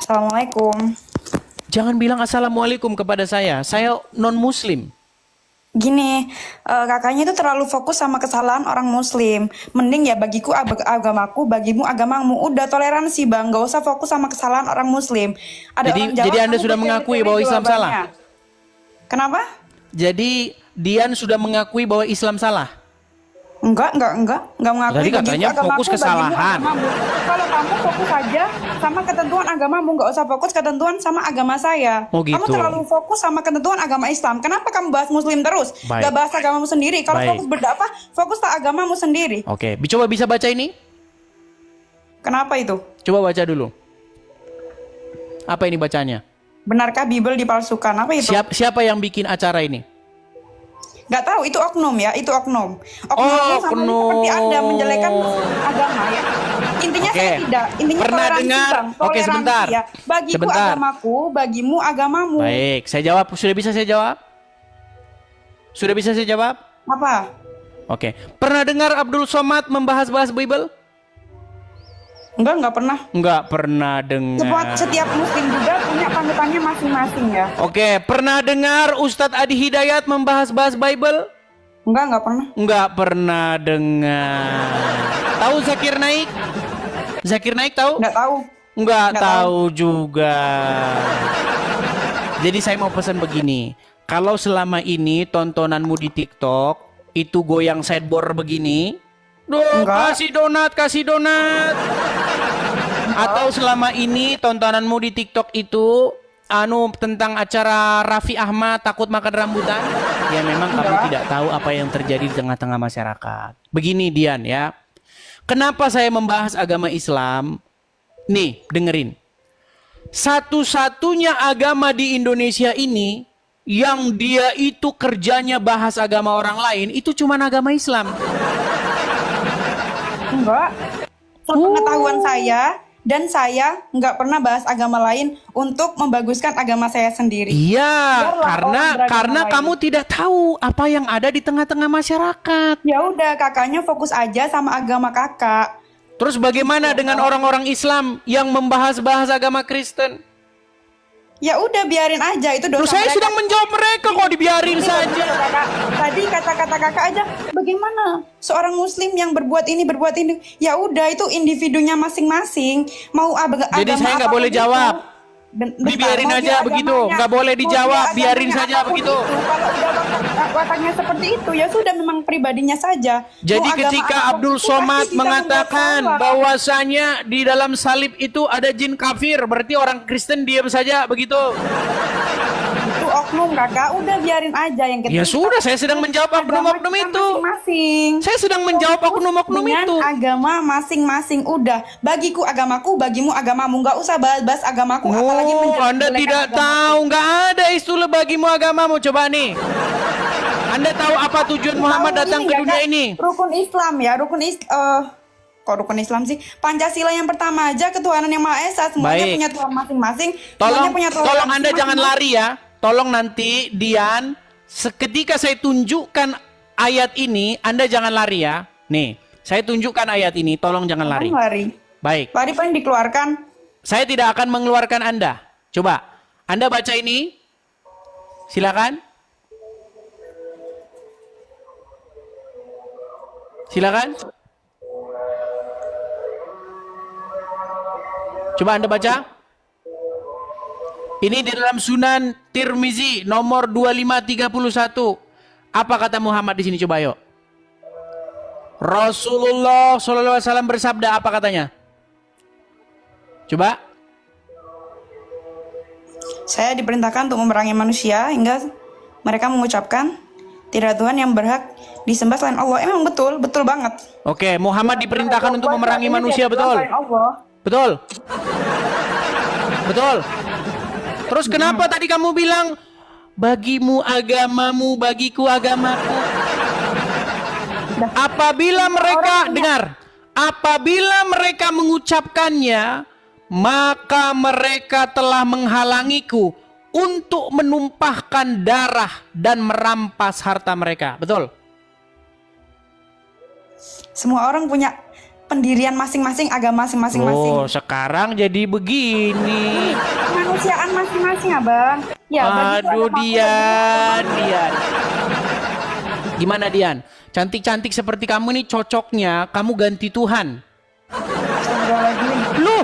Assalamualaikum. Jangan bilang assalamualaikum kepada saya non-muslim. Gini, kakaknya itu terlalu fokus sama kesalahan orang muslim. Mending ya bagiku agamaku, bagimu agamamu. Udah toleransi bang, gak usah fokus sama kesalahan orang muslim. Ada orang Jawa, Jadi Anda kamu sudah mengakui berteori-teori bahwa Islam salah? jawabannya. Kenapa? Jadi Dian sudah mengakui bahwa Islam salah? Enggak mengakui. Tadi katanya Bagiku fokus agamaku, kesalahan. bagimu agamamu. Kalau kamu fokus saja sama ketentuan agamamu, nggak usah fokus ketentuan sama agama saya. Oh, gitu. Kamu terlalu fokus sama ketentuan agama Islam. Kenapa kamu bahas muslim terus? Baik. Gak bahas agamamu sendiri. Kalau Baik. fokus berdakwah, fokuslah agamamu sendiri. Oke, coba bisa baca ini? Kenapa itu? Coba baca dulu. Apa ini bacanya? Benarkah Bible dipalsukan? Apa itu? Siapa yang bikin acara ini? Gak tahu, itu oknum ya, itu oknum. Oh, Oknum sama oknum. seperti Anda menjelekan agama ya. Intinya Oke. saya tidak, intinya Pernah toleransi dengar? bang, Oke, toleransi sebentar. ya. Bagiku Sebentar. agamaku, bagimu agamamu. Baik, saya jawab. Sudah bisa saya jawab? Sudah bisa saya jawab? Apa? Oke. Pernah dengar Abdul Somad membahas-bahas Bible? Enggak pernah. Enggak pernah dengar. Setiap muslim juga punya panutannya masing-masing ya. Oke, pernah dengar Ustadz Adi Hidayat membahas-bahas Bible? Enggak pernah. Enggak pernah dengar. Tahu Zakir Naik? Zakir Naik tahu? Enggak tahu. Enggak Nggak tahu juga. Jadi saya mau pesan begini. Kalau selama ini tontonanmu di TikTok itu goyang sideboard begini, Enggak. kasih donat. Atau selama ini tontonanmu di TikTok itu tentang acara Raffi Ahmad takut makan rambutan, ya memang kamu tidak tahu apa yang terjadi di tengah-tengah masyarakat. Begini Dian ya. Kenapa saya membahas agama Islam? Nih, dengerin. Satu-satunya agama di Indonesia ini yang dia itu kerjanya bahas agama orang lain itu cuma agama Islam. Enggak. Pengetahuan saya dan saya nggak pernah bahas agama lain untuk membaguskan agama saya sendiri. Iya, Biarlah orang beragama karena lain. kamu tidak tahu apa yang ada di tengah-tengah masyarakat. Ya udah, kakaknya fokus aja sama agama kakak. Terus bagaimana dengan orang-orang Islam yang membahas-bahas agama Kristen? Ya udah, biarin aja, itu dosa Terus saya mereka. sedang menjawab mereka kok dibiarin saja. Kakak, tadi kata-kata kakak aja, bagaimana seorang muslim yang berbuat ini ya udah, itu individunya masing-masing. Mau Jadi saya nggak boleh jawab. Dibiarin aja begitu, nggak boleh dijawab, biarin saja begitu. Kalau udah wataknya seperti itu, ya sudah, memang pribadinya saja. Jadi Mau agama ketika apapun Abdul itu pasti Somad bisa mengatakan membuat salah. bahwasanya di dalam salib itu ada jin kafir, berarti orang Kristen diam saja begitu. Itu oknum kakak, udah biarin aja yang Ya sudah, saya sedang menjawab oknum-oknum itu. Masing-masing. Saya sedang menjawab oknum-oknum Dengan itu. agama masing-masing, udah. Bagiku agamaku, bagimu agamamu. Nggak usah bahas-bahas agamaku, apalagi Oh, Anda menjelek-jelekan tidak agamaku. tahu, nggak ada istilah bagimu agamamu. Coba nih. Anda tahu apa tujuan Muhammad Tahu datang ini ke nggak, dunia Kak? ini? Rukun Islam ya, kok rukun Islam sih? Pancasila yang pertama aja, ketuhanan yang Maha Esa, semuanya Baik. punya Tuhan masing-masing. Tolong, semuanya punya Tuhan tolong Anda masing-masing. jangan lari ya. Tolong nanti Dian, ketika saya tunjukkan ayat ini, Anda jangan lari ya. Nih, saya tunjukkan ayat ini, tolong jangan lari. Lari. Baik, Lari paling dikeluarkan. saya tidak akan mengeluarkan Anda. Coba, Anda baca ini. Silakan. Silakan. Coba Anda baca. Ini di dalam Sunan Tirmizi nomor 2531. Apa kata Muhammad di sini, coba yuk. Rasulullah SAW bersabda, apa katanya? Coba. Saya diperintahkan untuk memerangi manusia hingga mereka mengucapkan tidak ada Tuhan yang berhak disembah selain Allah. Emang betul banget. Oke, Muhammad diperintahkan untuk memerangi manusia, betul? Selain Allah. Betul. Betul. Terus kenapa tadi kamu bilang bagimu agamamu, bagiku agamaku? Apabila mereka dengar, apabila mereka mengucapkannya, maka mereka telah menghalangiku untuk menumpahkan darah dan merampas harta mereka. Betul? Semua orang punya pendirian masing-masing, agama masing-masing. Oh, sekarang jadi begini. Kemanusiaan masing-masing, Abang. Ya, Aduh, Dian. Gimana, Dian? Cantik-cantik seperti kamu nih cocoknya kamu ganti Tuhan. Loh,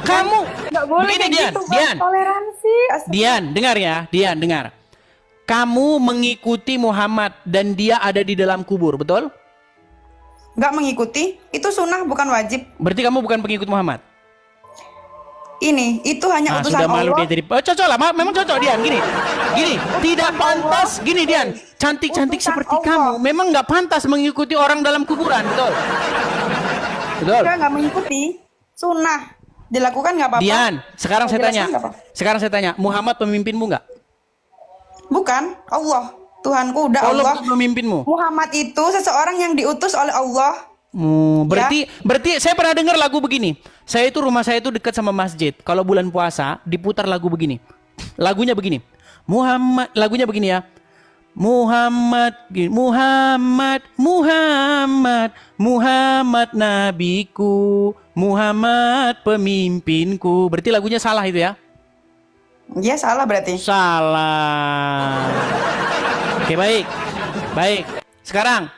kamu nggak boleh begini, kayak Dian, gitu, Bang. Dian. Toleransi. Dian, dengar ya, Dian, dengar. Kamu mengikuti Muhammad dan dia ada di dalam kubur, betul? Nggak mengikuti, itu sunnah bukan wajib. Berarti kamu bukan pengikut Muhammad. Itu hanya utusan Sudah malu Allah. dia jadi. Oh, cocok lah, memang cocok, Dian. Gini, tidak pantas. Gini, Dian, cantik-cantik Utusan seperti Allah. kamu, memang nggak pantas mengikuti orang dalam kuburan, betul? Betul. Udah nggak mengikuti, sunnah dilakukan nggak apa-apa. Dian, sekarang saya Dijelaskan tanya. nggak apa-apa. Sekarang saya tanya, Muhammad pemimpinmu nggak? Bukan, Allah. Tuhanku udah Allah Allah. pemimpinmu. Muhammad itu seseorang yang diutus oleh Allah. Berarti saya pernah dengar lagu begini. Rumah saya itu dekat sama masjid. Kalau bulan puasa diputar lagu begini. Lagunya begini. Lagunya begini ya. Muhammad nabiku, Muhammad pemimpinku. Berarti lagunya salah itu ya? Iya, salah berarti. Salah. Oke, baik. Baik. Sekarang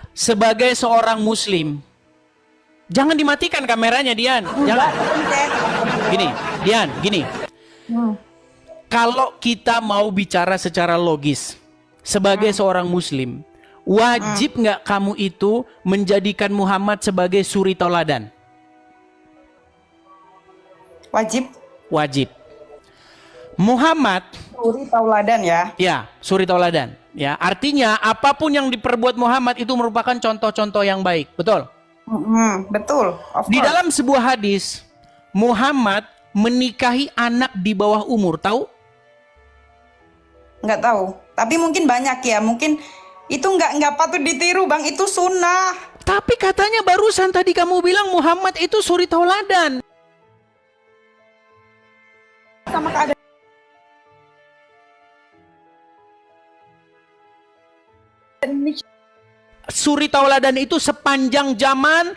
sebagai seorang muslim, jangan dimatikan kameranya, Dian. Jangan. Gini, Dian, gini. Kalau kita mau bicara secara logis, sebagai seorang muslim, wajib nggak kamu itu menjadikan Muhammad sebagai suri tauladan? Wajib. Wajib. Muhammad Suri tauladan ya. ya, suri tauladan. Ya, artinya apapun yang diperbuat Muhammad itu merupakan contoh-contoh yang baik, betul? Betul. Of Di course. dalam sebuah hadis, Muhammad menikahi anak di bawah umur, tahu? Nggak tahu. Tapi mungkin banyak ya. Mungkin itu nggak patut ditiru, Bang. Itu sunnah. Tapi katanya barusan tadi kamu bilang Muhammad itu suri tauladan. Sama keadaan. Suri tauladan itu sepanjang zaman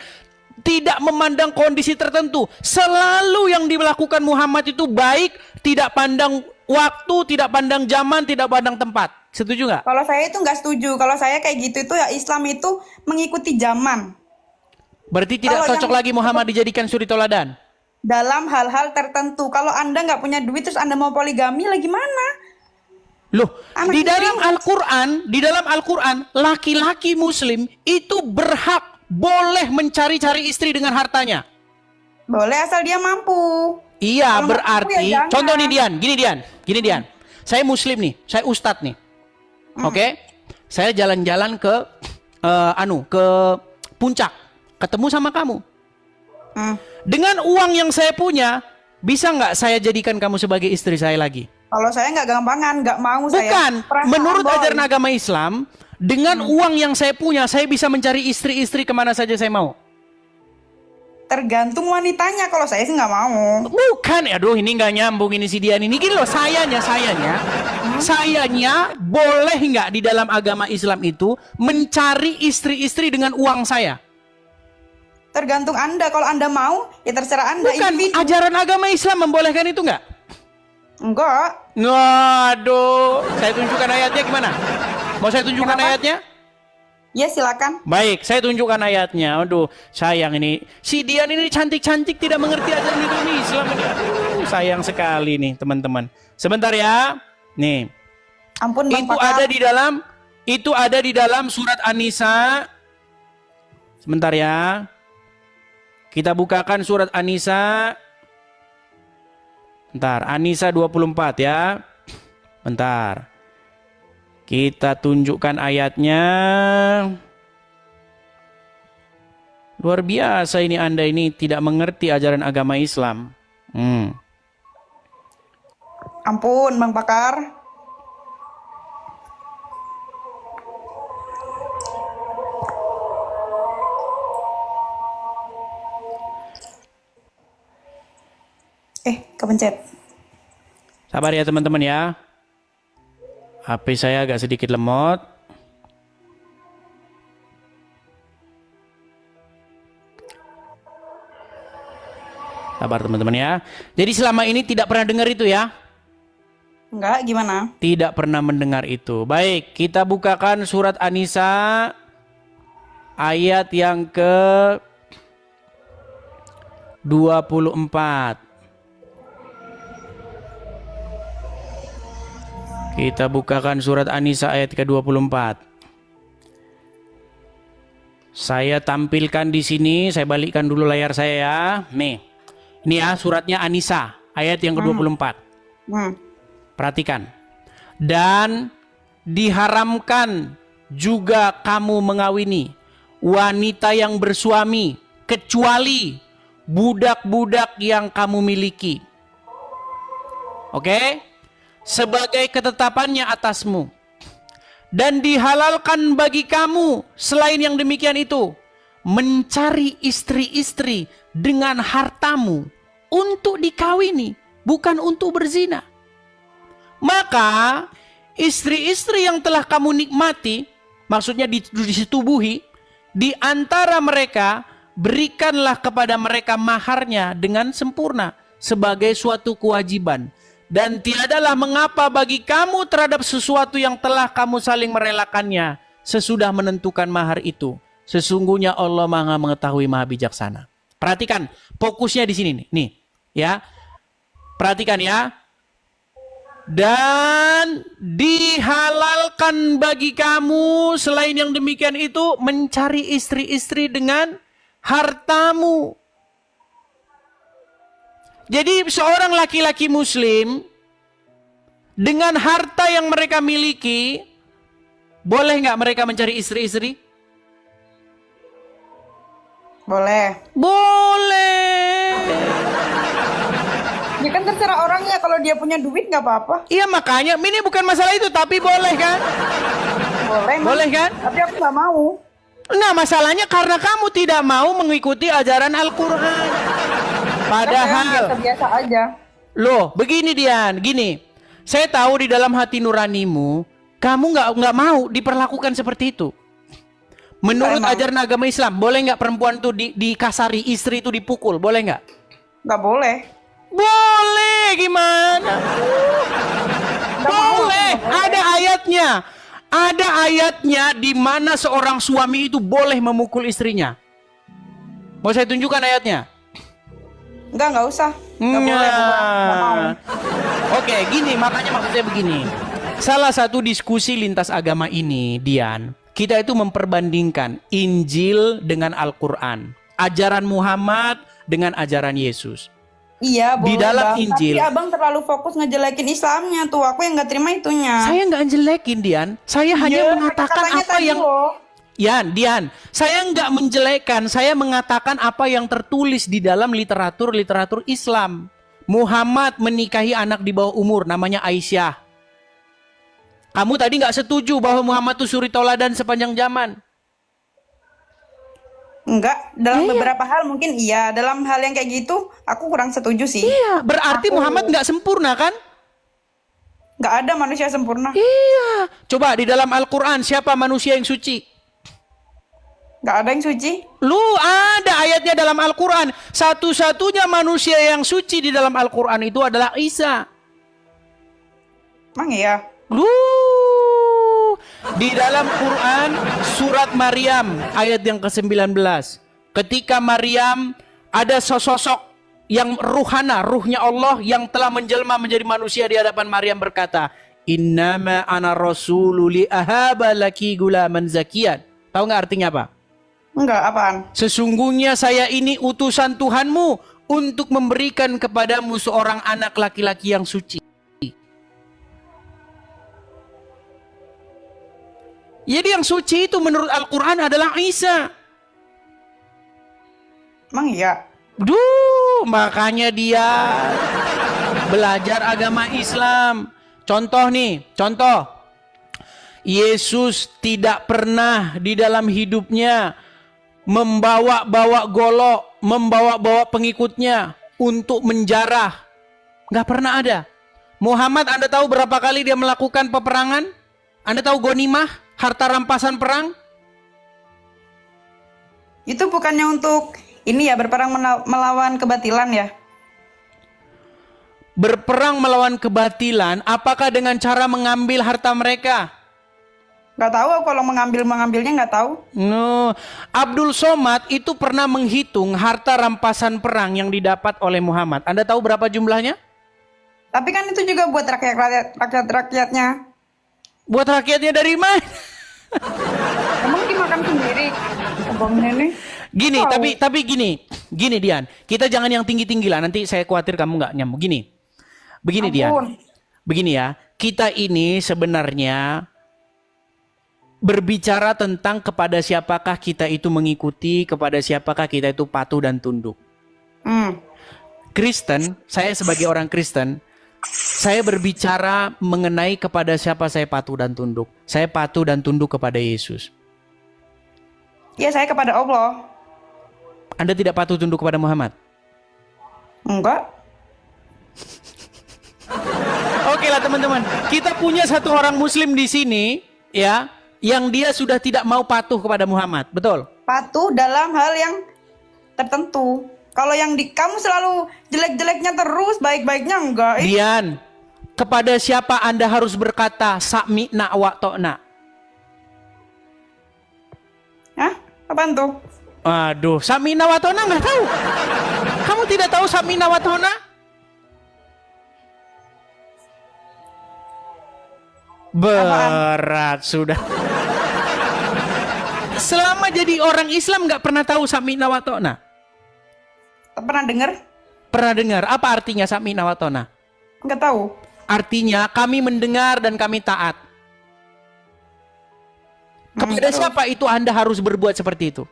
tidak memandang kondisi tertentu. Selalu yang dilakukan Muhammad itu baik, tidak pandang waktu, tidak pandang zaman, tidak pandang tempat. Setuju nggak? Kalau saya itu nggak setuju. Kalau saya kayak gitu itu ya Islam itu mengikuti zaman. Berarti tidak Kalau cocok yang- lagi Muhammad dijadikan suri tauladan. Dalam hal-hal tertentu. Kalau Anda nggak punya duit terus Anda mau poligami lagi mana? Loh, Anak di istri. dalam Al-Quran, laki-laki muslim itu berhak boleh mencari-cari istri dengan hartanya. Boleh asal dia mampu. Iya, Kalau nggak berarti, mampu ya jangan. contoh nih Dian, gini Dian. Saya muslim nih, saya ustadz nih. Oke? Saya jalan-jalan ke ke puncak, ketemu sama kamu. Dengan uang yang saya punya, bisa nggak saya jadikan kamu sebagai istri saya lagi? Kalau saya nggak gampangan, nggak mau saya. Bukan, Perasaan, menurut Boy. ajaran agama Islam, dengan uang yang saya punya, saya bisa mencari istri-istri kemana saja saya mau. Tergantung wanitanya. Kalau saya sih nggak mau. Bukan, aduh ini nggak nyambung ini si Dian ini. Gini loh, sayanya, boleh nggak di dalam agama Islam itu mencari istri-istri dengan uang saya? Tergantung Anda. Kalau Anda mau, ya terserah Anda. Bukan, Individu. ajaran agama Islam membolehkan itu nggak? Enggak. Waduh, saya tunjukkan ayatnya gimana? Mau saya tunjukkan Kenapa? ayatnya? Ya silakan. Baik, saya tunjukkan ayatnya. Aduh, sayang ini. Si Dian ini cantik-cantik tidak mengerti ajaran agama Islam ini. Aduh, sayang sekali nih, teman-teman. Sebentar ya. Nih. Ampun Bang Itu Pakar. ada di dalam surat An-Nisa. Sebentar ya. Kita bukakan surat An-Nisa. Bentar, An-Nisa 24 ya. Bentar. Kita tunjukkan ayatnya. Luar biasa ini Anda ini tidak mengerti ajaran agama Islam. Ampun Bang Pakar. Kepencet. Sabar ya teman-teman ya. HP saya agak sedikit lemot. Sabar teman-teman ya. Jadi selama ini tidak pernah dengar itu ya? Enggak, gimana? Tidak pernah mendengar itu. Baik, kita bukakan surat An-Nisa ayat yang ke 24. Kita bukakan surat An-Nisa ayat ke-24. Saya tampilkan di sini, saya balikkan dulu layar saya ya. Nih. Ini ya suratnya An-Nisa ayat yang ke-24. Perhatikan. Dan diharamkan juga kamu mengawini wanita yang bersuami kecuali budak-budak yang kamu miliki. Oke? Sebagai ketetapannya atasmu. Dan dihalalkan bagi kamu selain yang demikian itu mencari istri-istri dengan hartamu untuk dikawini, bukan untuk berzina. Maka istri-istri yang telah kamu nikmati, maksudnya disetubuhi, di antara mereka berikanlah kepada mereka maharnya dengan sempurna sebagai suatu kewajiban. Dan tiadalah mengapa bagi kamu terhadap sesuatu yang telah kamu saling merelakannya sesudah menentukan mahar itu. Sesungguhnya Allah Maha mengetahui, Maha bijaksana. Perhatikan, fokusnya di sini nih, ya. Perhatikan ya. Dan dihalalkan bagi kamu selain yang demikian itu mencari istri-istri dengan hartamu. Jadi seorang laki-laki muslim dengan harta yang mereka miliki, boleh nggak mereka mencari istri-istri? Boleh. Boleh. Ya kan terserah orangnya, kalau dia punya duit nggak apa-apa. Iya makanya ini bukan masalah itu, tapi boleh kan? Boleh. Boleh kan? Tapi aku nggak mau. Nah masalahnya karena kamu tidak mau mengikuti ajaran Al-Quran. Padahal biasa aja. Loh, begini Dian, gini. Saya tahu di dalam hati nuranimu, kamu nggak mau diperlakukan seperti itu. Menurut ajaran agama Islam, boleh nggak perempuan tuh dikasari, istri itu dipukul, boleh nggak? Nggak boleh. Boleh, gimana? Boleh, ada ayatnya. Ada ayatnya di mana seorang suami itu boleh memukul istrinya. Mau saya tunjukkan ayatnya? Nggak usah. Nggak boleh. Nggak mau. Oke, gini, makanya maksud saya begini. Salah satu diskusi lintas agama ini, Dian, kita itu memperbandingkan Injil dengan Al-Quran. Ajaran Muhammad dengan ajaran Yesus. Iya, boleh. Di dalam Bang. Injil. Tapi abang terlalu fokus ngejelekin Islamnya tuh. Aku yang nggak terima itunya. Saya nggak ngejelekin, Dian. Saya hanya mengatakan apa yang... Dian, saya nggak menjelekkan, saya mengatakan apa yang tertulis di dalam literatur Islam. Muhammad menikahi anak di bawah umur, namanya Aisyah. Kamu tadi nggak setuju bahwa Muhammad itu suri tauladan sepanjang zaman? Enggak, dalam beberapa hal mungkin iya. Dalam hal yang kayak gitu, aku kurang setuju sih. Iya, berarti Muhammad nggak sempurna kan? Nggak ada manusia sempurna. Iya, coba di dalam Al-Quran siapa manusia yang suci? Nggak ada yang suci. Lu ada ayatnya dalam Al-Quran. Satu-satunya manusia yang suci di dalam Al-Quran itu adalah Isa. Emang iya? Lu di dalam Quran surat Maryam ayat yang ke-19. Ketika Maryam ada sosok yang ruhana, ruhnya Allah yang telah menjelma menjadi manusia di hadapan Maryam berkata, "Innama ana rasulu li ahaba laki gulaman zakiyan." Tahu nggak artinya apa? Enggak, apaan? Sesungguhnya saya ini utusan Tuhanmu untuk memberikan kepadamu seorang anak laki-laki yang suci. Jadi yang suci itu menurut Al-Quran adalah Isa. Emang iya? Duh, makanya dia belajar agama Islam. Contoh nih, contoh. Yesus tidak pernah di dalam hidupnya membawa-bawa golok, membawa-bawa pengikutnya untuk menjarah. Nggak pernah ada. Muhammad, Anda tahu berapa kali dia melakukan peperangan? Anda tahu ghanimah, harta rampasan perang? Itu bukannya untuk ini ya, berperang melawan kebatilan ya? berperang melawan kebatilan, apakah dengan cara mengambil harta mereka? Nggak tahu kalau mengambilnya nggak tahu. No. Abdul Somad itu pernah menghitung harta rampasan perang yang didapat oleh Muhammad. Anda tahu berapa jumlahnya? Tapi kan itu juga buat rakyatnya. Buat rakyatnya dari mana? Emang dimakan sendiri? Abang nenek. Gini, Tahu. tapi gini Dian. Kita jangan yang tinggi-tinggi lah. Nanti saya khawatir kamu nggak nyambung. Begini Dian. Ampun. Begini ya. Kita ini sebenarnya berbicara tentang kepada siapakah kita itu mengikuti, kepada siapakah kita itu patuh dan tunduk. Kristen, saya sebagai orang Kristen, saya berbicara mengenai kepada siapa saya patuh dan tunduk. Saya patuh dan tunduk kepada Yesus. Ya saya kepada Allah. Anda tidak patuh tunduk kepada Muhammad? Enggak. Oke lah teman-teman, kita punya satu orang Muslim di sini, ya, yang dia sudah tidak mau patuh kepada Muhammad, betul? Patuh dalam hal yang tertentu. Kalau yang kamu selalu jelek-jeleknya terus, baik-baiknya enggak. Dian, kepada siapa Anda harus berkata sami'na wa ta'na? Hah? Apaan tuh? Aduh, sami'na wa ta'na nggak tahu. Kamu tidak tahu sami'na wa ta'na? Berat sudah. Selama jadi orang Islam nggak pernah tahu sami'na wa ta'na? Pernah dengar? Pernah dengar? Apa artinya sami'na wa ta'na? Enggak tahu. Artinya kami mendengar dan kami taat. Kepada Terus? siapa itu Anda harus berbuat seperti itu?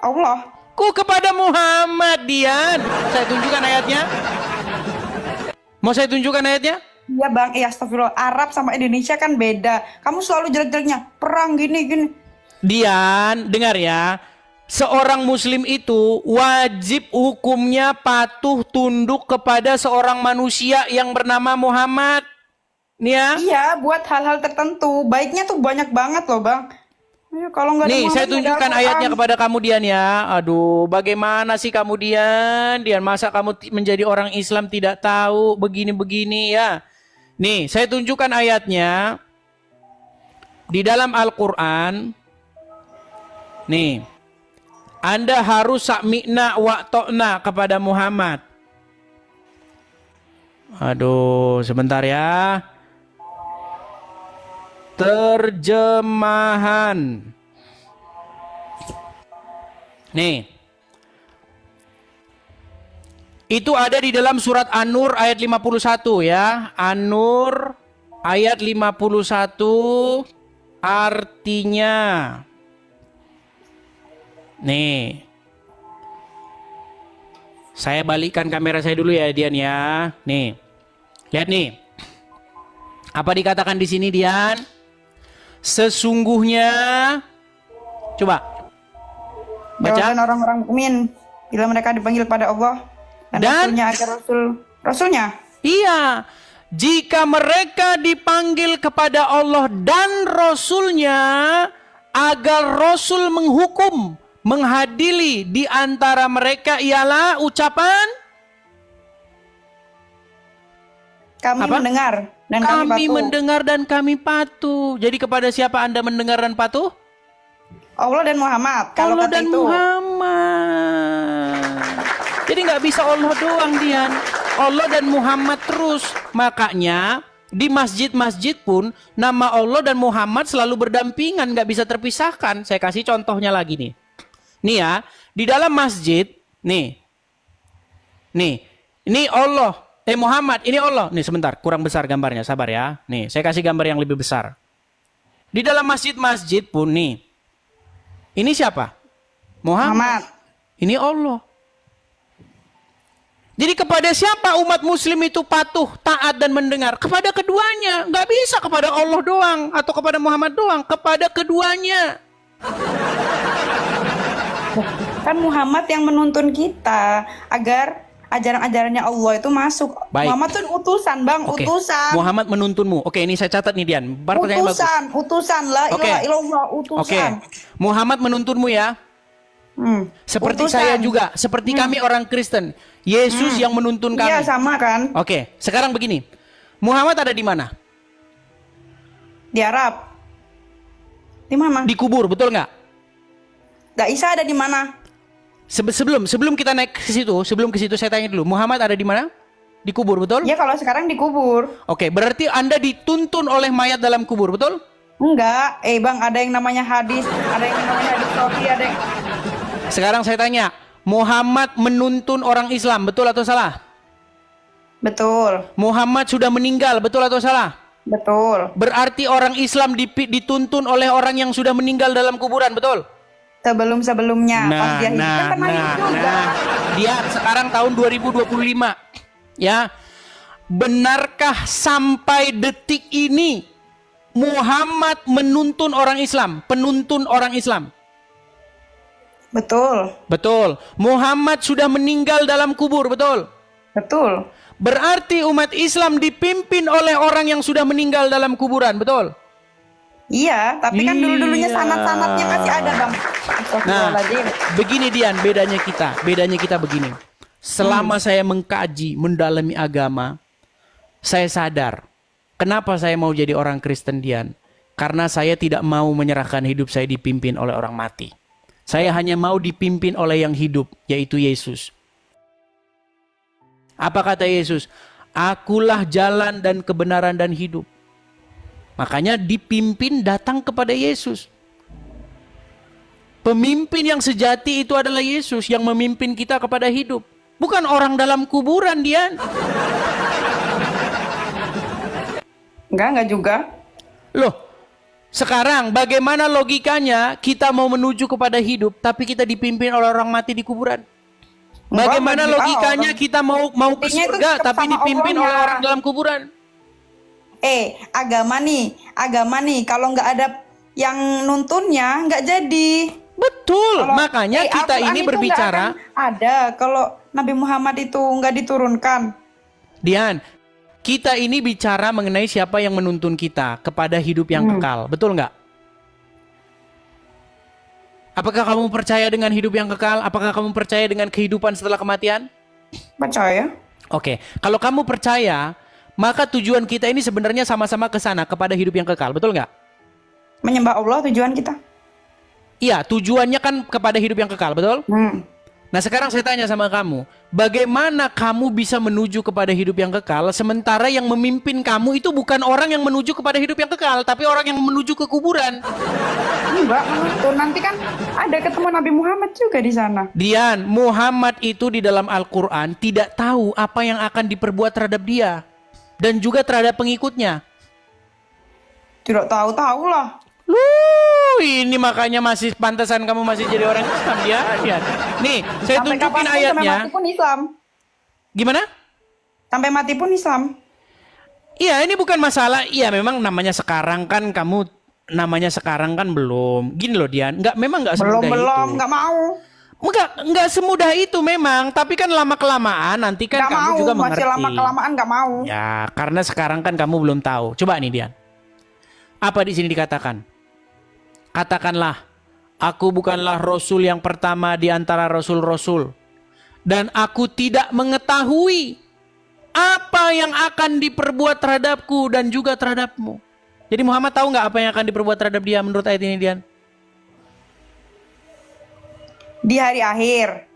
Allah. Kepada Muhammad, Dian. Saya tunjukkan ayatnya. Mau saya tunjukkan ayatnya? Iya bang, astagfirullah. Arab sama Indonesia kan beda. Kamu selalu jelek-jeleknya perang gini. Dian, dengar ya. Seorang muslim itu wajib hukumnya patuh tunduk kepada seorang manusia yang bernama Muhammad. Nih ya. Iya, buat hal-hal tertentu. Baiknya tuh banyak banget loh bang. Ya, kalau nggak ada Nih, Muhammad, saya nggak ada tunjukkan Al-Quran. ayatnya kepada kamu Dian ya. Aduh, bagaimana sih kamu Dian? Dian, masa kamu menjadi orang Islam tidak tahu begini-begini ya? Nih, saya tunjukkan ayatnya. Di dalam Al-Quran. Nih. Anda harus sami'na wa ta'na kepada Muhammad. Aduh, sebentar ya. Terjemahan. Nih. Itu ada di dalam surat An-Nur ayat 51 ya. An-Nur ayat 51 artinya. Nih. Saya balikkan kamera saya dulu ya Dian ya. Nih. Lihat nih. Apa dikatakan di sini Dian? Sesungguhnya, coba baca. Jawaban orang-orang mukmin bila mereka dipanggil pada Allah dan Rasulnya agar Rasulnya. Iya, jika mereka dipanggil kepada Allah dan Rasulnya agar Rasul menghukum, menghadili di antara mereka ialah ucapan Kami apa? mendengar dan kami Kami patuh. mendengar dan kami patuh. Jadi kepada siapa Anda mendengar dan patuh? Allah dan Muhammad. Kalau Allah kata dan itu. Muhammad. Jadi nggak bisa Allah doang Dian. Allah dan Muhammad terus. Makanya di masjid-masjid pun nama Allah dan Muhammad selalu berdampingan, nggak bisa terpisahkan. Saya kasih contohnya lagi nih. Nih ya, di dalam masjid, nih, ini Allah. Muhammad, ini Allah. Nih sebentar, kurang besar gambarnya, sabar ya. Nih, saya kasih gambar yang lebih besar. Di dalam masjid-masjid pun nih. Ini siapa? Muhammad. Ini Allah. Jadi kepada siapa umat muslim itu patuh, taat dan mendengar? Kepada keduanya. Nggak bisa kepada Allah doang atau kepada Muhammad doang. Kepada keduanya. Kan Muhammad yang menuntun kita agar ajaran-ajarannya Allah itu masuk. Baik. Muhammad tuh utusan, Bang, Oke. utusan. Muhammad menuntunmu. Oke, ini saya catat nih Dian. Pertanyaan bagus. Utusan, la Oke. ilaha illallah, Oke. utusan. Muhammad menuntunmu ya. Seperti Utusan. saya juga, seperti kami orang Kristen. Yesus yang menuntun kami. Iya, sama kan? Oke, sekarang begini. Muhammad ada di mana? Di Arab. Di mana? Dikubur, betul nggak? Gak Isa ada di mana? Sebelum kita naik ke situ, saya tanya dulu. Muhammad ada di mana? Dikubur, betul? Ya kalau sekarang dikubur. Oke, berarti Anda dituntun oleh mayat dalam kubur, betul? Enggak. Bang, ada yang namanya hadis, ada yang namanya hadis sofi, ada yang... Sekarang saya tanya, Muhammad menuntun orang Islam, betul atau salah? Betul. Muhammad sudah meninggal, betul atau salah? Betul. Berarti orang Islam dituntun oleh orang yang sudah meninggal dalam kuburan, betul? Sebelum-sebelumnya pas dia hidup kan pernah hidup juga. Dia sekarang tahun 2025. Ya. Benarkah sampai detik ini Muhammad menuntun orang Islam, penuntun orang Islam? Betul. Betul. Muhammad sudah meninggal dalam kubur, betul? Betul. Berarti umat Islam dipimpin oleh orang yang sudah meninggal dalam kuburan, betul? Iya, tapi kan dulu-dulunya sanat-sanatnya masih ada, Bang. Nah, begini Dian, bedanya kita begini. Selama saya mengkaji, mendalami agama, saya sadar kenapa saya mau jadi orang Kristen, Dian. Karena saya tidak mau menyerahkan hidup saya dipimpin oleh orang mati. Saya hanya mau dipimpin oleh yang hidup, yaitu Yesus. Apa kata Yesus? Akulah jalan dan kebenaran dan hidup. Makanya dipimpin datang kepada Yesus. Pemimpin yang sejati itu adalah Yesus yang memimpin kita kepada hidup. Bukan orang dalam kuburan, Dian. Enggak juga. Loh, sekarang bagaimana logikanya kita mau menuju kepada hidup tapi kita dipimpin oleh orang mati di kuburan? Bagaimana logikanya kita mau ke surga tapi dipimpin oleh orang dalam kuburan? Agama nih kalau nggak ada yang nuntunnya nggak jadi. Betul, makanya kita ini berbicara. Ada kalau Nabi Muhammad itu nggak diturunkan. Dian, kita ini bicara mengenai siapa yang menuntun kita kepada hidup yang kekal, betul nggak? Apakah kamu percaya dengan hidup yang kekal? Apakah kamu percaya dengan kehidupan setelah kematian? Percaya. Oke, kalau kamu percaya, maka tujuan kita ini sebenarnya sama-sama ke sana, kepada hidup yang kekal, betul nggak? Menyembah Allah tujuan kita. Iya, tujuannya kan kepada hidup yang kekal, betul? Nah sekarang saya tanya sama kamu, bagaimana kamu bisa menuju kepada hidup yang kekal sementara yang memimpin kamu itu bukan orang yang menuju kepada hidup yang kekal, tapi orang yang menuju ke kuburan? Enggak, menuntun. Nanti kan ada ketemu Nabi Muhammad juga di sana. Dian, Muhammad itu di dalam Al-Quran tidak tahu apa yang akan diperbuat terhadap dia dan juga terhadap pengikutnya. Tidak tahu-tahu lah. Ini makanya masih pantasan kamu masih jadi orang Islam, Dian. Nih, saya tunjukin ayatnya. Sampai mati pun Islam. Gimana? Sampai mati pun Islam. Iya, ini bukan masalah. Iya, memang namanya sekarang kan belum. Gini loh, Dian. Memang nggak semudah itu. Belum, nggak mau. Nggak semudah itu memang. Tapi kan lama-kelamaan nanti kan kamu juga mengerti. Masih lama-kelamaan nggak mau. Ya, karena sekarang kan kamu belum tahu. Coba nih, Dian. Apa di sini dikatakan? Katakanlah, aku bukanlah Rasul yang pertama di antara Rasul-Rasul. Dan aku tidak mengetahui apa yang akan diperbuat terhadapku dan juga terhadapmu. Jadi Muhammad tahu nggak apa yang akan diperbuat terhadap dia menurut ayat ini, Dian? Di hari akhir.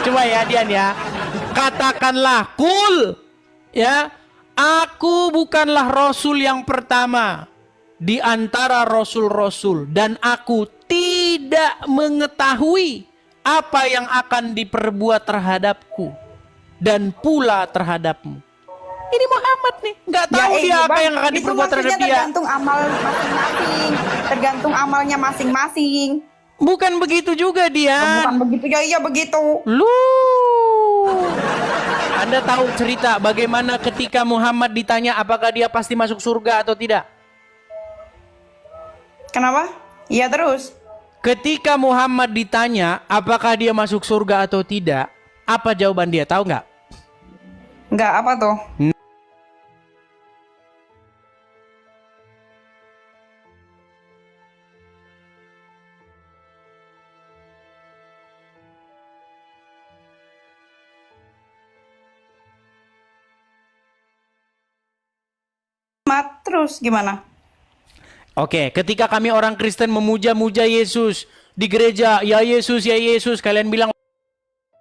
Coba ya, Dian ya. Katakanlah, kul. Ya, aku bukanlah Rasul yang pertama di antara Rasul-Rasul. Dan aku tidak mengetahui apa yang akan diperbuat terhadapku dan pula terhadapmu. Ini Muhammad nih, nggak tahu dia apa yang akan diperbuat terhadap dia. Tergantung amal masing-masing, tergantung amalnya masing-masing. Bukan begitu juga dia. Bukan begitu ya, iya begitu. Anda tahu cerita bagaimana ketika Muhammad ditanya apakah dia pasti masuk surga atau tidak? Kenapa? Iya terus. Ketika Muhammad ditanya apakah dia masuk surga atau tidak, apa jawaban dia? Tahu nggak? Nggak, apa tuh? Terus gimana? Oke, ketika kami orang Kristen memuja-muja Yesus di gereja, ya Yesus, kalian bilang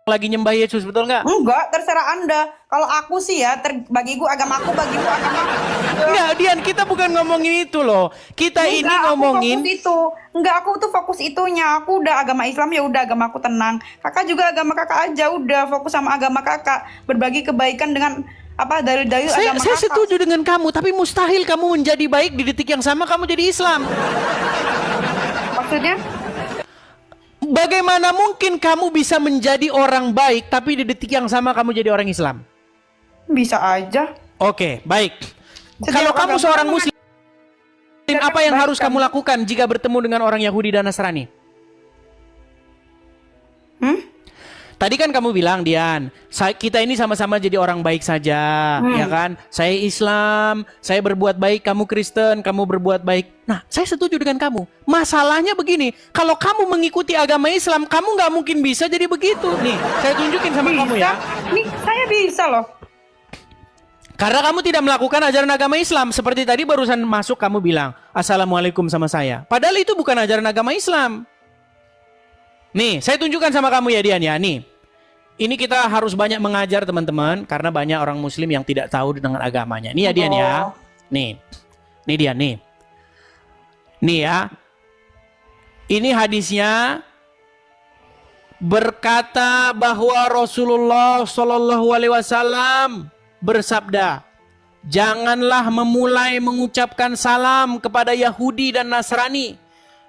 lagi nyembah Yesus, betul nggak? Enggak, terserah Anda. Kalau aku sih ya, bagiku agamaku, bagimu agamaku. Enggak, Dian, kita bukan ngomongin itu loh. Kita ini ngomongin Aku fokus itu. Enggak, aku tuh fokus itunya. Aku udah agama Islam, ya udah agamaku tenang. Kakak juga agama kakak aja, udah fokus sama agama kakak. Berbagi kebaikan dengan dalil-dalil agama saya kakak. setuju dengan kamu, tapi mustahil kamu menjadi baik di detik yang sama kamu jadi Islam. Maksudnya? Bagaimana mungkin kamu bisa menjadi orang baik tapi di detik yang sama kamu jadi orang Islam? Bisa aja. Oke, baik. Setiap Kalau kamu agama seorang kan Muslim, apa yang harus kamu lakukan jika bertemu dengan orang Yahudi dan Nasrani? Tadi kan kamu bilang, Dian, kita ini sama-sama jadi orang baik saja, ya kan? Saya Islam, saya berbuat baik, kamu Kristen, kamu berbuat baik. Nah, saya setuju dengan kamu. Masalahnya begini, kalau kamu mengikuti agama Islam, kamu nggak mungkin bisa jadi begitu. Nih, saya tunjukin sama kamu ya. Nih, saya bisa loh. Karena kamu tidak melakukan ajaran agama Islam. Seperti tadi barusan masuk kamu bilang, Assalamualaikum sama saya. Padahal itu bukan ajaran agama Islam. Nih, saya tunjukkan sama kamu ya Dian ya. Nih, ini kita harus banyak mengajar teman-teman. Karena banyak orang Muslim yang tidak tahu dengan agamanya. Nih ya Dian ya. Nih Dian nih. Nih ya. Ini hadisnya berkata bahwa Rasulullah Shallallahu Alaihi Wasallam bersabda, janganlah memulai mengucapkan salam kepada Yahudi dan Nasrani.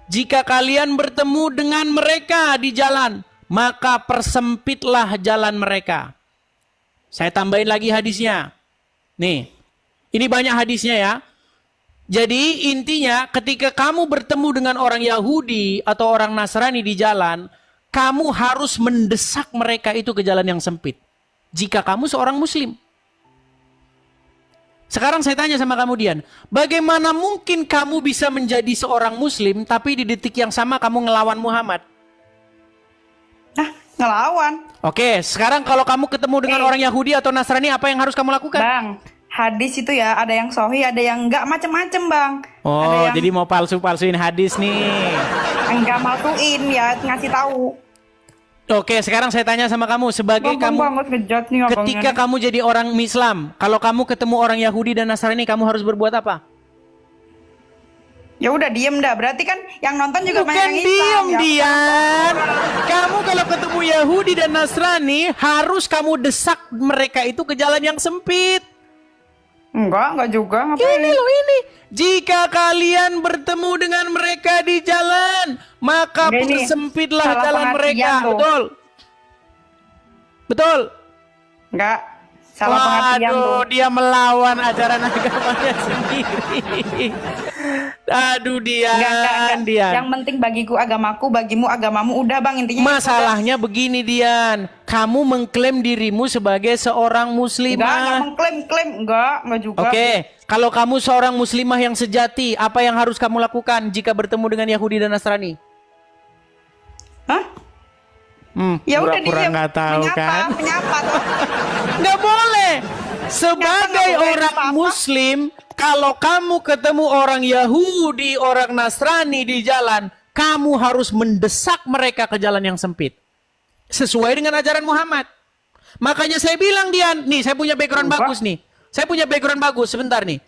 Jika kalian bertemu dengan mereka di jalan, maka persempitlah jalan mereka. Saya tambahin lagi hadisnya. Nih, ini banyak hadisnya ya. Jadi intinya ketika kamu bertemu dengan orang Yahudi atau orang Nasrani di jalan, kamu harus mendesak mereka itu ke jalan yang sempit. Jika kamu seorang Muslim. Sekarang saya tanya sama kamu Dian, bagaimana mungkin kamu bisa menjadi seorang Muslim tapi di detik yang sama kamu ngelawan Muhammad? Nah, ngelawan. Oke, sekarang kalau kamu ketemu dengan orang Yahudi atau Nasrani, apa yang harus kamu lakukan? Bang, hadis itu ya ada yang sahih, ada yang enggak, macem-macem bang. Oh, jadi mau palsu-palsuin hadis nih. Enggak malsuin ya, ngasih tahu. Oke, sekarang saya tanya sama kamu sebagai Bang, kamu banget ngejat nih ketika abangnya. kamu jadi orang Islam, kalau kamu ketemu orang Yahudi dan Nasrani, kamu harus berbuat apa? Ya udah diem dah. Berarti kan yang nonton juga Bukan banyak yang diem, Islam. Ya, Dian. Kamu kalau ketemu Yahudi dan Nasrani, harus kamu desak mereka itu ke jalan yang sempit. enggak juga. Ngapain? Ini loh ini. Jika kalian bertemu dengan mereka di jalan, maka Enggak, ini persempitlah salah jalan pengertian mereka. tuh. Betul. Betul. Enggak. Salah pengertian tuh. Waduh, dia melawan ajaran agamanya sendiri. Aduh, Enggak. Dian. Yang penting bagiku agamaku, bagimu agamamu. Udah bang, intinya. Masalahnya begini Dian, kamu mengklaim dirimu sebagai seorang Enggak muslimah. mengklaim. Enggak juga. Oke, kalau kamu seorang muslimah yang sejati, apa yang harus kamu lakukan jika bertemu dengan Yahudi dan Nasrani? Hah? Ya udah Pura-pura diem. nggak tahu kan? Menyapa tuh. Nggak boleh. Sebagai nggak boleh orang apa-apa. Muslim, kalau kamu ketemu orang Yahudi, orang Nasrani di jalan, kamu harus mendesak mereka ke jalan yang sempit. Sesuai dengan ajaran Muhammad. Makanya saya bilang Dian, nih saya punya background Enggak. bagus nih. Saya punya background bagus, sebentar nih.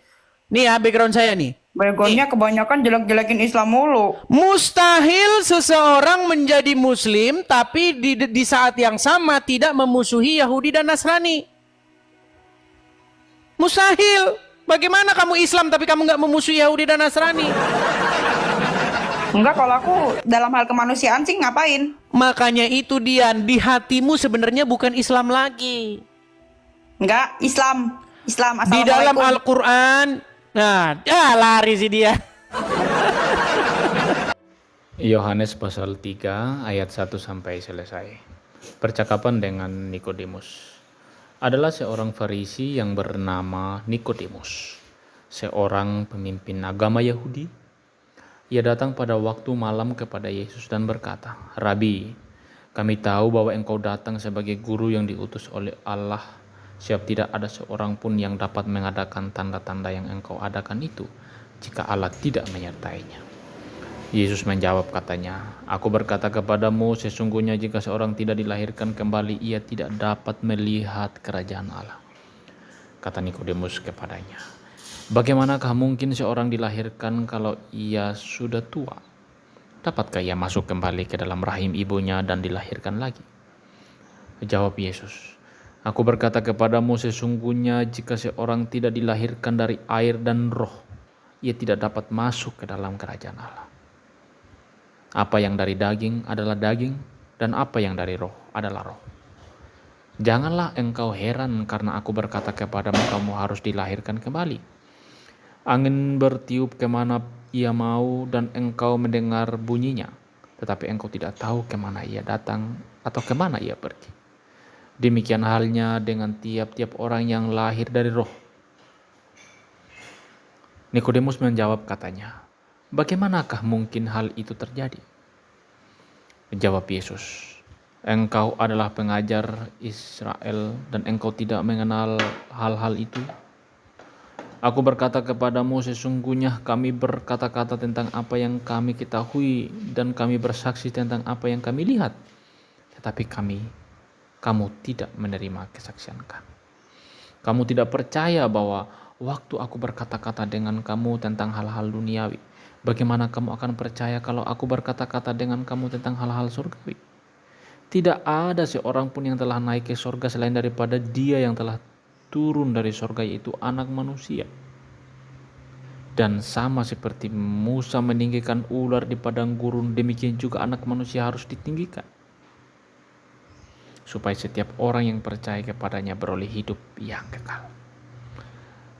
Nih ya background saya nih. Backgroundnya kebanyakan jelek-jelekin Islam mulu. Mustahil seseorang menjadi Muslim tapi di saat yang sama tidak memusuhi Yahudi dan Nasrani. Mustahil. Bagaimana kamu Islam tapi kamu nggak memusuhi Yahudi dan Nasrani? Enggak, kalau aku dalam hal kemanusiaan sih ngapain? Makanya itu Dian, di hatimu sebenarnya bukan Islam lagi. Enggak, Islam. Di Assalamualaikum. dalam Al-Quran, nah, lari sih dia. Yohanes pasal 3 ayat 1 sampai selesai. Percakapan dengan Nikodemus. Adalah seorang Farisi yang bernama Nikodemus, seorang pemimpin agama Yahudi. Ia datang pada waktu malam kepada Yesus dan berkata, "Rabi, kami tahu bahwa engkau datang sebagai guru yang diutus oleh Allah, Sebab tidak ada seorang pun yang dapat mengadakan tanda-tanda yang engkau adakan itu, jika Allah tidak menyertainya. Yesus menjawab katanya, Aku berkata kepadamu, sesungguhnya jika seorang tidak dilahirkan kembali, ia tidak dapat melihat kerajaan Allah. Kata Nikodemus kepadanya, Bagaimanakah mungkin seorang dilahirkan kalau ia sudah tua? Dapatkah ia masuk kembali ke dalam rahim ibunya dan dilahirkan lagi? Jawab Yesus, Aku berkata kepadamu, sesungguhnya jika seorang tidak dilahirkan dari air dan roh, ia tidak dapat masuk ke dalam kerajaan Allah. Apa yang dari daging adalah daging, dan apa yang dari roh adalah roh. Janganlah engkau heran karena aku berkata kepadamu, kamu harus dilahirkan kembali. Angin bertiup kemana ia mau dan engkau mendengar bunyinya, tetapi engkau tidak tahu kemana ia datang atau kemana ia pergi. Demikian halnya dengan tiap-tiap orang yang lahir dari roh. Nikodemus menjawab katanya, Bagaimanakah mungkin hal itu terjadi? Jawab Yesus, Engkau adalah pengajar Israel dan engkau tidak mengenal hal-hal itu? Aku berkata kepadamu, sesungguhnya kami berkata-kata tentang apa yang kami ketahui dan kami bersaksi tentang apa yang kami lihat. Tetapi kamu tidak menerima kesaksian kami. Kamu tidak percaya bahwa waktu aku berkata-kata dengan kamu tentang hal-hal duniawi, bagaimana kamu akan percaya kalau aku berkata-kata dengan kamu tentang hal-hal surgawi? Tidak ada seorang pun yang telah naik ke surga selain daripada Dia yang telah turun dari surga, yaitu Anak Manusia. Dan sama seperti Musa meninggikan ular di padang gurun, demikian juga Anak Manusia harus ditinggikan, supaya setiap orang yang percaya kepadanya beroleh hidup yang kekal.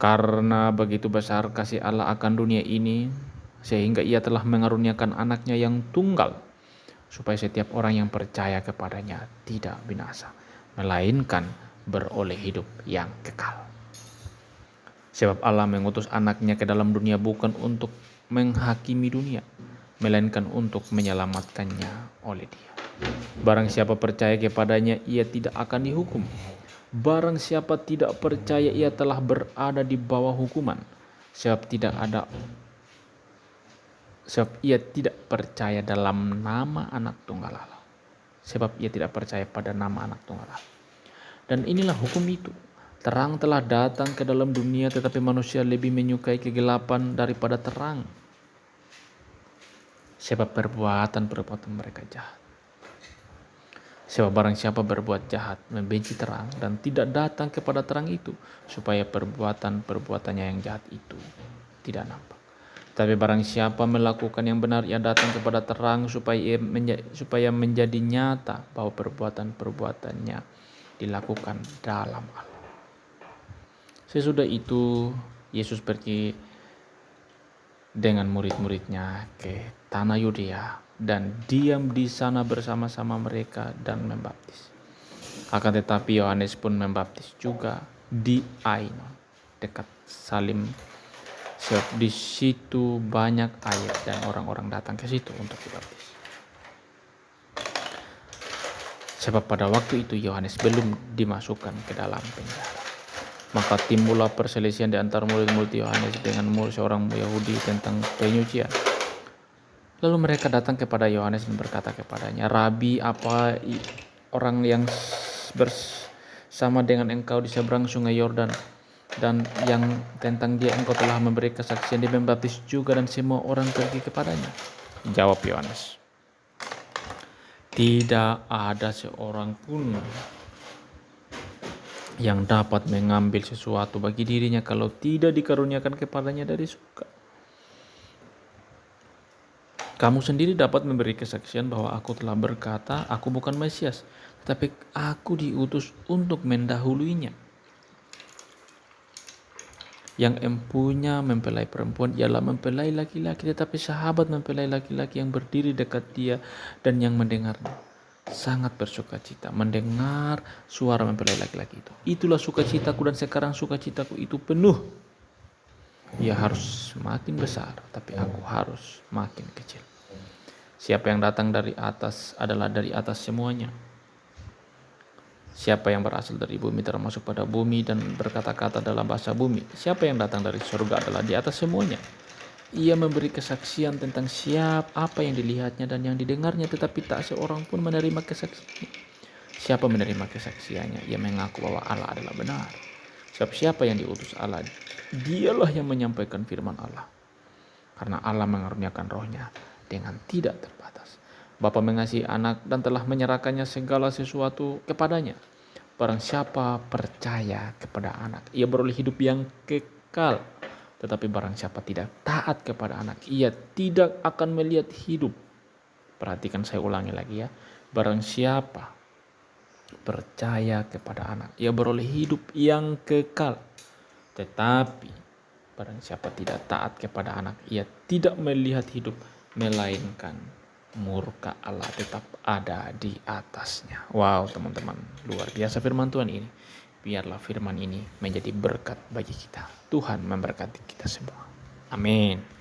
Karena begitu besar kasih Allah akan dunia ini, sehingga ia telah mengaruniakan anaknya yang tunggal, supaya setiap orang yang percaya kepadanya tidak binasa, melainkan beroleh hidup yang kekal. Sebab Allah mengutus anaknya ke dalam dunia bukan untuk menghakimi dunia, melainkan untuk menyelamatkannya oleh Dia. Barang siapa percaya kepadanya, ia tidak akan dihukum. Barang siapa tidak percaya, ia telah berada di bawah hukuman, sebab ia tidak percaya dalam nama Anak Tunggal Allah. Sebab ia tidak percaya pada nama Anak Tunggal Allah. Dan inilah hukum itu. Terang telah datang ke dalam dunia, tetapi manusia lebih menyukai kegelapan daripada terang, sebab perbuatan mereka jahat. Sebab barang siapa berbuat jahat, membenci terang dan tidak datang kepada terang itu, supaya perbuatannya yang jahat itu tidak nampak. Tapi barang siapa melakukan yang benar, ia datang kepada terang supaya menjadi nyata bahwa perbuatannya dilakukan dalam Allah. Sesudah itu Yesus pergi dengan murid-muridnya ke tanah Yudea dan diam di sana bersama-sama mereka dan membaptis. Akan tetapi Yohanes pun membaptis juga di Ainon dekat Salim, sebab di situ banyak air dan orang-orang datang ke situ untuk dibaptis. Sebab pada waktu itu Yohanes belum dimasukkan ke dalam penjara. Maka timbullah perselisihan di antara murid-murid Yohanes dengan murid seorang Yahudi tentang penyucian. Lalu mereka datang kepada Yohanes dan berkata kepadanya, Rabi, apa orang yang bersama dengan engkau di seberang sungai Yordan dan yang tentang dia engkau telah memberi kesaksian, dia membaptis juga dan semua orang pergi kepadanya? Jawab Yohanes, tidak ada seorang pun yang dapat mengambil sesuatu bagi dirinya kalau tidak dikaruniakan kepadanya dari surga. Kamu sendiri dapat memberi kesaksian bahwa aku telah berkata, aku bukan Mesias, tetapi aku diutus untuk mendahuluinya. Yang empunya mempelai perempuan ialah mempelai laki-laki, tetapi sahabat mempelai laki-laki yang berdiri dekat dia dan yang mendengarnya sangat bersukacita mendengar suara mempelai laki-laki itu. Itulah sukacitaku, dan sekarang sukacitaku itu penuh. Ia harus makin besar, tapi aku harus makin kecil. Siapa yang datang dari atas adalah dari atas semuanya. Siapa yang berasal dari bumi termasuk pada bumi dan berkata-kata dalam bahasa bumi. Siapa yang datang dari surga adalah di atas semuanya. Ia memberi kesaksian tentang apa yang dilihatnya dan yang didengarnya, tetapi tak seorang pun menerima kesaksiannya. Siapa menerima kesaksiannya? Ia mengaku bahwa Allah adalah benar. Sebab siapa yang diutus Allah, dialah yang menyampaikan firman Allah. Karena Allah mengaruniakan rohnya dengan tidak terbatas. Bapa mengasihi anak dan telah menyerahkannya segala sesuatu kepadanya. Barang siapa percaya kepada anak, ia beroleh hidup yang kekal. Tetapi barang siapa tidak taat kepada anak, ia tidak akan melihat hidup. Perhatikan, saya ulangi lagi ya. Barang siapa percaya kepada anak, ia beroleh hidup yang kekal. Tetapi barang siapa tidak taat kepada anak, ia tidak melihat hidup, melainkan murka Allah tetap ada di atasnya. Wow, teman-teman, luar biasa firman Tuhan ini. Biarlah firman ini menjadi berkat bagi kita. Tuhan memberkati kita semua. Amin.